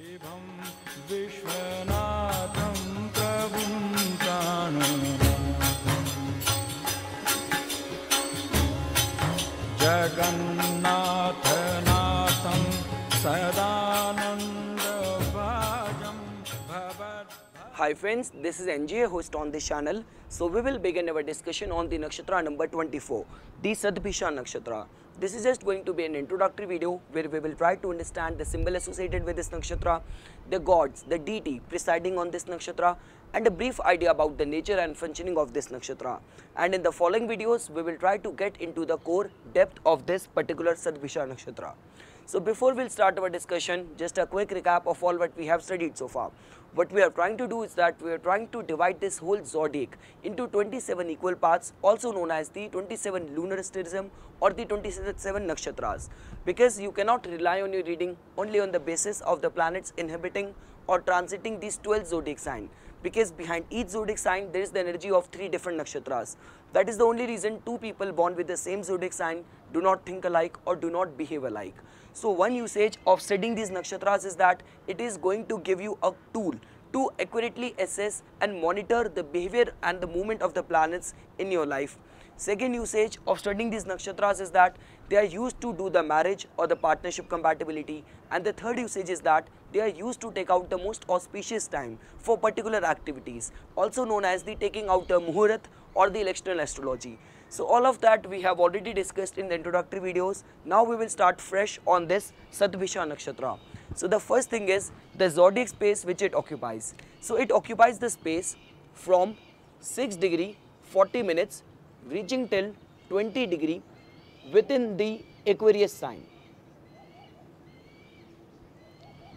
शिवं विश्वनाथं प्रभुं जगन्नाथनाथं सदानन्दभाजं भवद्. Hi friends, this is NJ, host on this channel. So we will begin our discussion on the nakshatra number 24, the Shatabhisha Nakshatra. This is just going to be an introductory video where we will try to understand the symbol associated with this nakshatra, the gods, the deity presiding on this nakshatra, and a brief idea about the nature and functioning of this nakshatra. And in the following videos, we will try to get into the core depth of this particular Shatabhisha Nakshatra. So before we'll start our discussion, just a quick recap of all what we have studied so far. What we are trying to do is that we are trying to divide this whole zodiac into 27 equal parts, also known as the 27 lunar asterism or the 27 nakshatras, because you cannot rely on your reading only on the basis of the planets inhabiting or transiting these 12 zodiac signs, because behind each zodiac sign there is the energy of 3 different nakshatras. That is the only reason 2 people born with the same zodiac sign do not think alike or do not behave alike. So one usage of studying these nakshatras is that it is going to give you a tool to accurately assess and monitor the behavior and the movement of the planets in your life. Second usage of studying these nakshatras is that they are used to do the marriage or the partnership compatibility, and the third usage is that they are used to take out the most auspicious time for particular activities, also known as the taking out the muhurat or the electional astrology. So all of that we have already discussed in the introductory videos. Now we will start fresh on this Shatabhisha Nakshatra. So the first thing is the zodiac space which it occupies. So it occupies the space from 6 degree 40 minutes reaching till 20 degree within the Aquarius sign.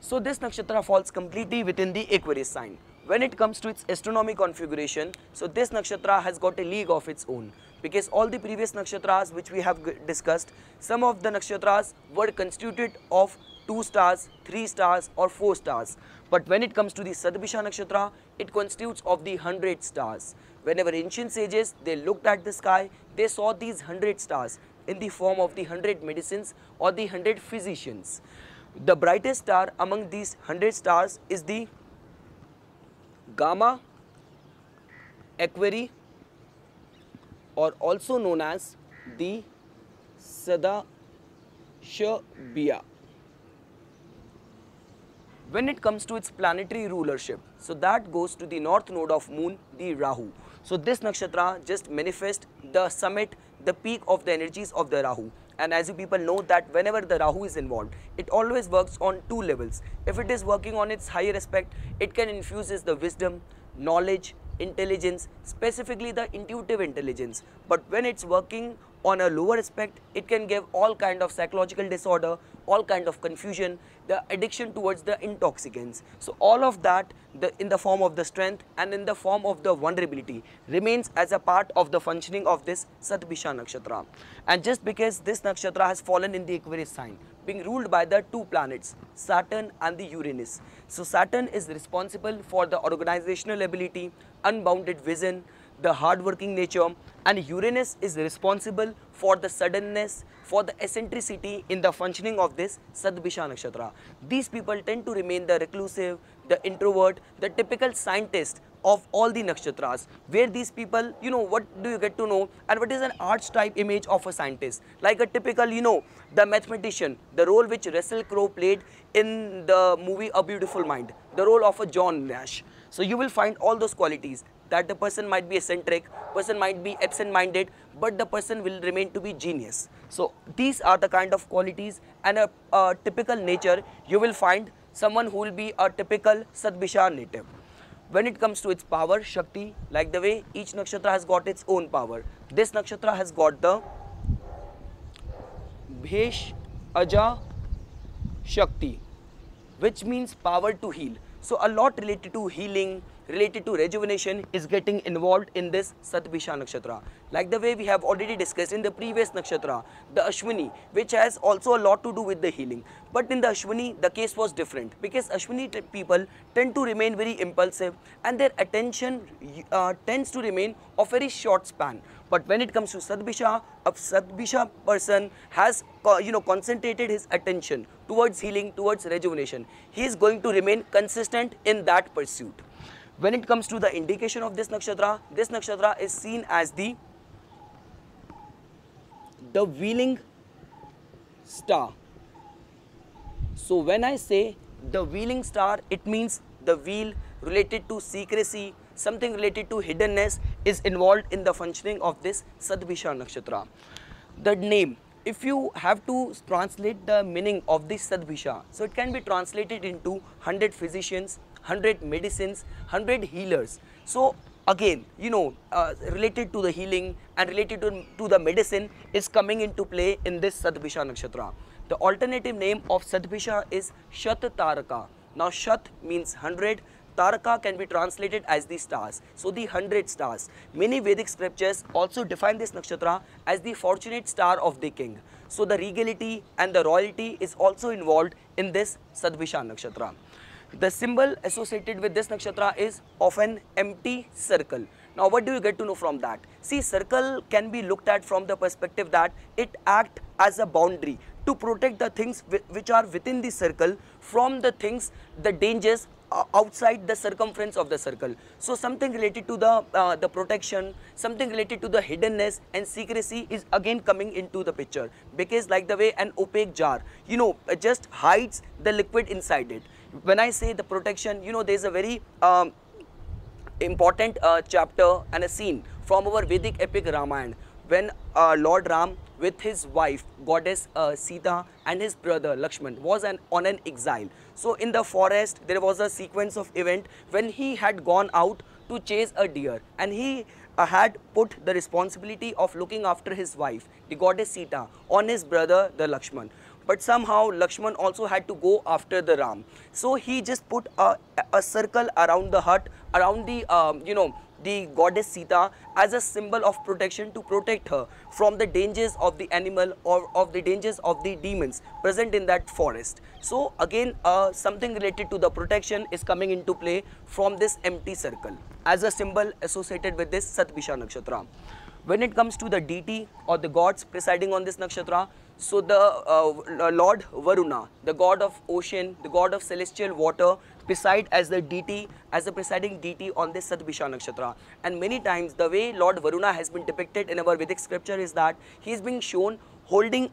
So this nakshatra falls completely within the Aquarius sign. When it comes to its astronomic configuration, so this nakshatra has got a league of its own, because all the previous nakshatras which we have discussed, some of the nakshatras were constituted of 2 stars, 3 stars or 4 stars. But when it comes to the Shatabhisha Nakshatra, it constitutes of the 100 stars. Whenever ancient sages, they looked at the sky, they saw these 100 stars in the form of the 100 medicines or the 100 physicians. The brightest star among these 100 stars is the Gamma Aquarii, or also known as the Shatabhisha. When it comes to its planetary rulership, so that goes to the north node of moon, the Rahu. So this nakshatra just manifests the summit, the peak of the energies of the Rahu. And as you people know that whenever the Rahu is involved, it always works on 2 levels. If it is working on its higher aspect, it can infuse the wisdom, knowledge, intelligence, specifically the intuitive intelligence. But when it's working on a lower aspect, it can give all kind of psychological disorder, all kind of confusion, the addiction towards the intoxicants. So all of that in the form of the strength and in the form of the vulnerability remains as a part of the functioning of this Shatabhisha Nakshatra. And just because this nakshatra has fallen in the Aquarius sign, being ruled by the 2 planets, Saturn and the Uranus. So Saturn is responsible for the organizational ability, unbounded vision, the hard-working nature, and Uranus is responsible for the suddenness, for the eccentricity in the functioning of this Shatabhisha Nakshatra. These people tend to remain the reclusive, the introvert, the typical scientist of all the nakshatras, where these people, you know, what do you get to know and what is an archetype image of a scientist? Like a typical, you know, the mathematician, the role which Russell Crowe played in the movie A Beautiful Mind, the role of a John Nash. So you will find all those qualities, that the person might be eccentric, person might be absent-minded, but the person will remain to be genius. So these are the kind of qualities and a typical nature you will find someone who will be a typical Shatabhisha native. When it comes to its power, Shakti, like the way each nakshatra has got its own power, this nakshatra has got the Yesh Shakti, which means power to heal. So a lot related to healing, related to rejuvenation is getting involved in this Shatabhisha Nakshatra. Like the way we have already discussed in the previous nakshatra, the Ashwini, which has also a lot to do with the healing. But in the Ashwini, the case was different, because Ashwini people tend to remain very impulsive, and their attention tends to remain of very short span. But when it comes to Shatabhisha, a Shatabhisha person has concentrated his attention towards healing, towards rejuvenation. He is going to remain consistent in that pursuit. When it comes to the indication of this nakshatra is seen as the wheeling star. So when I say the wheeling star, it means the wheel related to secrecy, something related to hiddenness is involved in the functioning of this Shatabhisha Nakshatra. The name, if you have to translate the meaning of this Shatabhisha, so it can be translated into 100 physicians, 100 medicines, 100 healers. So again, related to the healing and related to the medicine is coming into play in this Shatabhisha Nakshatra. The alternative name of Shatabhisha is Shat Taraka. Now Shat means 100, Taraka can be translated as the stars. So the 100 stars. Many Vedic scriptures also define this nakshatra as the fortunate star of the king. So the regality and the royalty is also involved in this Shatabhisha Nakshatra. The symbol associated with this nakshatra is of an empty circle. Now what do you get to know from that? See, circle can be looked at from the perspective that it acts as a boundary to protect the things which are within the circle from the things, the dangers outside the circumference of the circle. So something related to the protection, something related to the hiddenness and secrecy is again coming into the picture, because like the way an opaque jar, just hides the liquid inside it. When I say the protection, there is a very important chapter and a scene from our Vedic epic Ramayana, when Lord Ram with his wife goddess Sita and his brother Lakshman was on an exile. So in the forest there was a sequence of event when he had gone out to chase a deer, and he had put the responsibility of looking after his wife, the goddess Sita, on his brother the Lakshman. But somehow Lakshman also had to go after the Ram. So he just put a circle around the hut, around the goddess Sita, as a symbol of protection to protect her from the dangers of the animal or of the dangers of the demons present in that forest. So again, something related to the protection is coming into play from this empty circle as a symbol associated with this Shatabhisha Nakshatra. When it comes to the deity or the gods presiding on this nakshatra, so the Lord Varuna, the god of ocean, the god of celestial water, preside as the deity, as the presiding deity on this Shatabhisha Nakshatra. And many times the way Lord Varuna has been depicted in our Vedic scripture is that he is being shown holding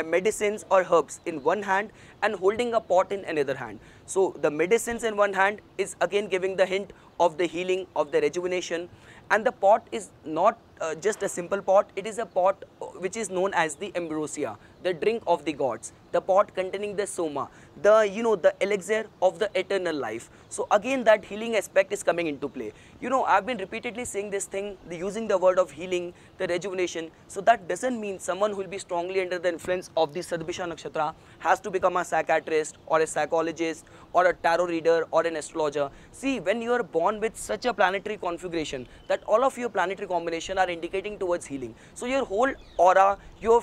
medicines or herbs in one hand and holding a pot in another hand. So the medicines in one hand is again giving the hint of the healing, of the rejuvenation, and the pot is not just a simple pot, it is a pot which is known as the ambrosia, the drink of the gods, the pot containing the soma, the elixir of the eternal life. So again that healing aspect is coming into play. I've been repeatedly saying this thing, using the word of healing, the rejuvenation. So that doesn't mean someone who will be strongly under the influence of the Shatabhisha Nakshatra has to become a psychiatrist or a psychologist or a tarot reader or an astrologer. See, when you are born with such a planetary configuration that all of your planetary combination are indicating towards healing, so your whole aura, your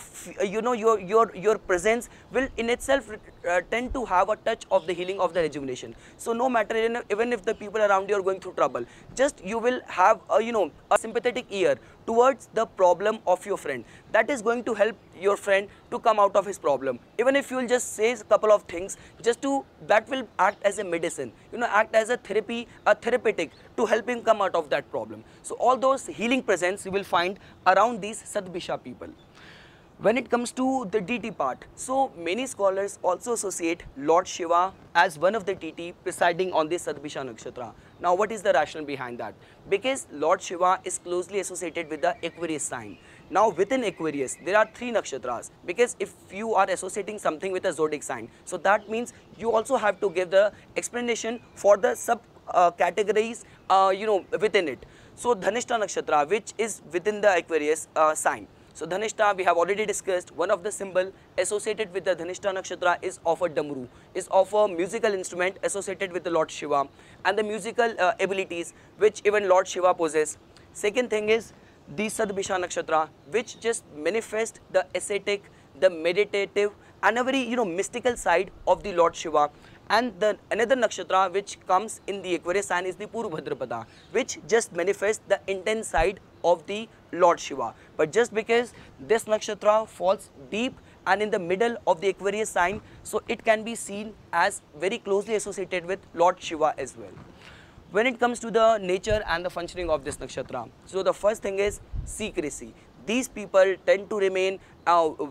presence will in itself tend to have a touch of the healing, of the rejuvenation. So no matter, even if the people around you are going through trouble, just you will have a sympathetic ear towards the problem of your friend. That is going to help your friend to come out of his problem. Even if you will just say a couple of things, that will act as a medicine, act as a therapy, a therapeutic to help him come out of that problem. So all those healing presence you will find around these Shatabhisha people. When it comes to the deity part, so many scholars also associate Lord Shiva as one of the deity presiding on this Shatabhisha Nakshatra. Now what is the rationale behind that? Because Lord Shiva is closely associated with the Aquarius sign. Now within Aquarius there are 3 nakshatras, because if you are associating something with a zodiac sign, so that means you also have to give the explanation for the sub categories within it. So Dhanishta Nakshatra, which is within the Aquarius sign. So Dhanishta, we have already discussed, one of the symbol associated with the Dhanishta Nakshatra is of a damru, is of a musical instrument associated with the Lord Shiva and the musical abilities which even Lord Shiva possesses. Second thing is the Shatabhisha Nakshatra, which just manifest the ascetic, the meditative and a very mystical side of the Lord Shiva. And the another nakshatra which comes in the Aquarius sign is the Purvabhadrapada, which just manifests the intense side of the Lord Shiva. But just because this nakshatra falls deep and in the middle of the Aquarius sign, so it can be seen as very closely associated with Lord Shiva as well. When it comes to the nature and the functioning of this nakshatra, so the first thing is secrecy. These people tend to remain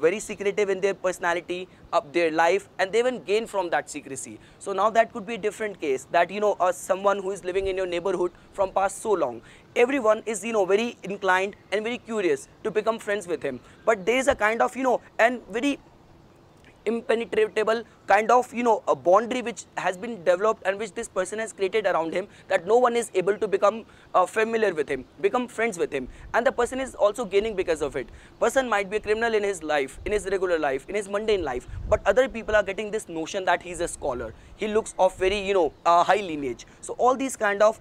very secretive in their personality, their life, and they even gain from that secrecy. So now that could be a different case, that someone who is living in your neighborhood from past so long, everyone is very inclined and very curious to become friends with him. But there is a kind of and very impenetrable kind of a boundary which has been developed and which this person has created around him, that no one is able to become familiar with him, become friends with him, and the person is also gaining because of it. Person might be a criminal in his life, in his regular life, in his mundane life, but other people are getting this notion that he's a scholar, he looks of very high lineage. So all these kind of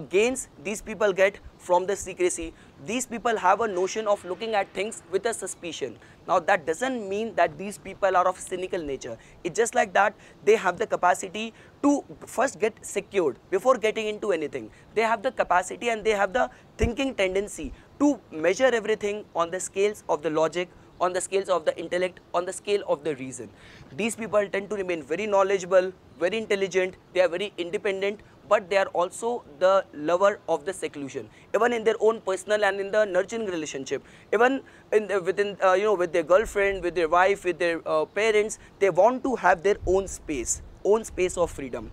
gains these people get from the secrecy. These people have a notion of looking at things with a suspicion. Now that doesn't mean that these people are of cynical nature. It's just like that they have the capacity to first get secured before getting into anything. They have the capacity and they have the thinking tendency to measure everything on the scales of the logic, on the scales of the intellect, on the scale of the reason. These people tend to remain very knowledgeable, very intelligent, they are very independent, but they are also the lover of the seclusion, even in their own personal and in the nurturing relationship, even in within with their girlfriend, with their wife, with their parents. They want to have their own space of freedom.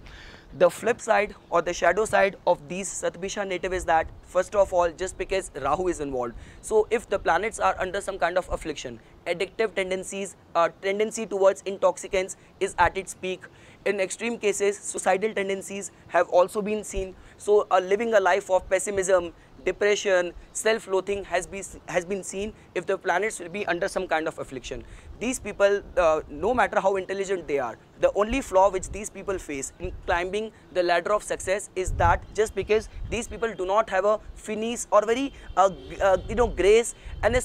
The flip side or the shadow side of these Shatabhisha native is that, first of all, just because Rahu is involved, so if the planets are under some kind of affliction, addictive tendencies, tendency towards intoxicants is at its peak. In extreme cases, suicidal tendencies have also been seen. So living a life of pessimism, depression, self-loathing has been seen if the planets will be under some kind of affliction. These people, no matter how intelligent they are, the only flaw which these people face in climbing the ladder of success is that just because these people do not have a finesse or very grace and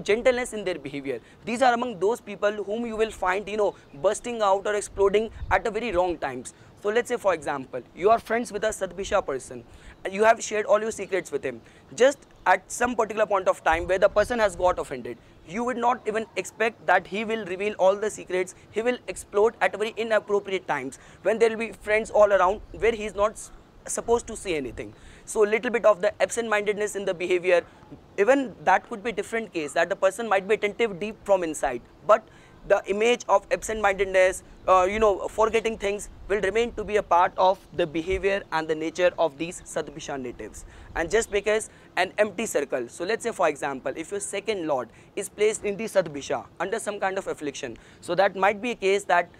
gentleness in their behavior. These are among those people whom you will find bursting out or exploding at a very wrong times. So let's say, for example, you are friends with a Shatabhisha person and you have shared all your secrets with him. Just at some particular point of time where the person has got offended, you would not even expect that he will reveal all the secrets. He will explode at very inappropriate times when there will be friends all around where he is not supposed to say anything. So little bit of the absent-mindedness in the behavior, even that could be a different case, that the person might be attentive deep from inside, but the image of absent-mindedness, forgetting things will remain to be a part of the behavior and the nature of these Shatabhisha natives. And just because an empty circle, so let's say, for example, if your second lord is placed in the Shatabhisha under some kind of affliction, so that might be a case that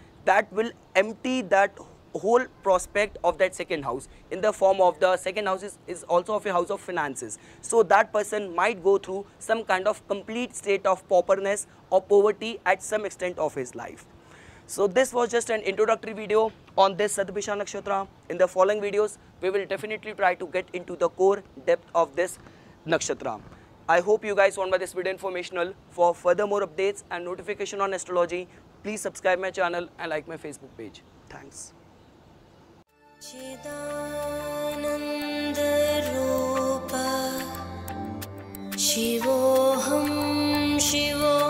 will empty that whole prospect of that second house, in the form of the second house is also of a house of finances. So that person might go through some kind of complete state of pauperness or poverty at some extent of his life. So this was just an introductory video on this Shatabhisha Nakshatra. In the following videos, we will definitely try to get into the core depth of this Nakshatra. I hope you guys found by this video informational. For further more updates and notification on astrology, please subscribe my channel and like my Facebook page. Thanks. चिदानन्दरूपा शिवोऽहं शिवो